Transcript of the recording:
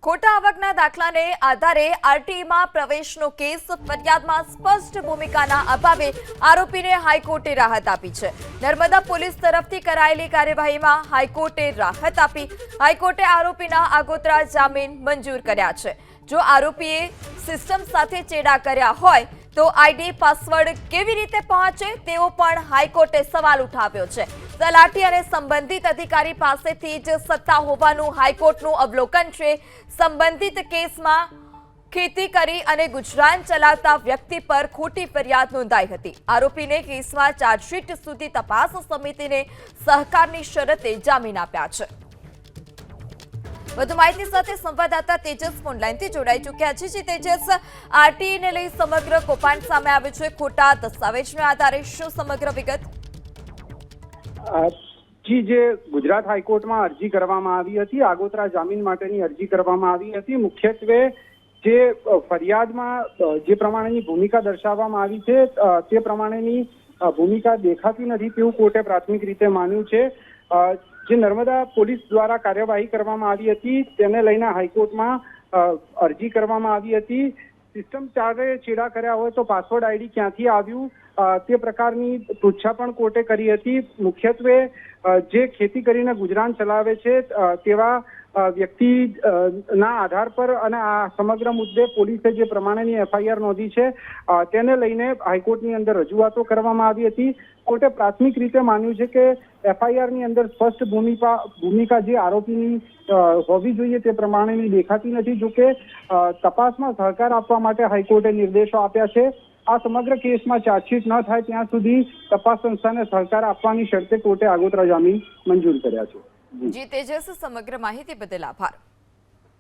ખોટા આવકના દાખલાને આધારે આરટીઈમાં પ્રવેશનો કેસ ફરિયાદમાં સ્પષ્ટ ભૂમિકાના અભાવે આરોપીને હાઈકોર્ટે રાહત આપી છે। નર્મદા પોલીસ તરફથી કરાયેલી કાર્યવાહીમાં હાઈકોર્ટે રાહત આપી। હાઈકોર્ટે આરોપીના આગોતરા જામીન મંજૂર કર્યા છે। જો આરોપીએ સિસ્ટમ સાથે ચેડા કર્યા હોય તો આઈડી પાસવર્ડ કેવી રીતે પહોંચે તેવો પણ હાઈકોર્ટે સવાલ ઉઠાવ્યો છે। તલાટી અને સંબંધિત અધિકારી પાસેથી જ સત્તા હોવાનું હાઈકોર્ટનું અવલોકન છે। સંબંધિત કેસમાં ખેતી કરી અને ગુજરાન ચલાવતા વ્યક્તિ પર ખોટી ફરિયાદ નોંધાઈ હતી। આરોપીને કેસમાં ચાર્જશીટ સુધી તપાસ સમિતિને સહકારની શરતે જામીન આપ્યા છે। વધુ માહિતી સાથે સંવાદદાતા તેજસ ફોનલાઈનથી જોડાઈ ચૂક્યા છે। જે તેજસ, આરટીઈને લઈ સમગ્ર કૌભાંડ સામે આવ્યું છે। ખોટા દસ્તાવેજના આધારે શું સમગ્ર વિગત? જી, જે ગુજરાત હાઈકોર્ટમાં અરજી કરવામાં આવી હતી, આગોતરા જામીન માટેની અરજી કરવામાં આવી હતી। મુખ્યત્વે જે ફરિયાદમાં જે પ્રમાણેની ભૂમિકા દર્શાવવામાં આવી છે તે પ્રમાણેની ભૂમિકા દેખાતી નથી તેવું કોર્ટે પ્રાથમિક રીતે માન્યું છે। જે નર્મદા પોલીસ દ્વારા કાર્યવાહી કરવામાં આવી હતી તેને લઈને હાઈકોર્ટમાં અરજી કરવામાં આવી હતી। સિસ્ટમ ચાર્જે ચેડા કર્યા હોય તો પાસવર્ડ આઈડી ક્યાંથી આવ્યું તે પ્રકારની પૃચ્છા પણ કોર્ટે કરી હતી। મુખ્યત્વે જે ખેતી કરીને ગુજરાન ચલાવે છે તેવા વ્યક્તિ ના આધાર પર અને આ સમગ્ર મુદ્દે પોલીસે જે પ્રમાણેની એફઆઈઆર નોંધી છે તેને લઈને હાઈકોર્ટની અંદર રજૂઆતો કરવામાં આવી હતી। કોર્ટે પ્રાથમિક રીતે માન્યું છે કે એફઆઈઆરની અંદર સ્પષ્ટ ભૂમિકા જે આરોપીની હોવી જોઈએ તે પ્રમાણેની દેખાતી નથી। જોકે તપાસમાં સહકાર આપવા માટે હાઈકોર્ટે નિર્દેશો આપ્યા છે। આ સમગ્ર કેસમાં ચાર્જશીટ ન થાય ત્યાં સુધી તપાસ સંસ્થાને સહકાર આપવાની શરતે કોર્ટે આગોતરા જામીન મંજૂર કર્યા છે। જી તેજસ, સમગ્ર માહિતી બદલ આભાર।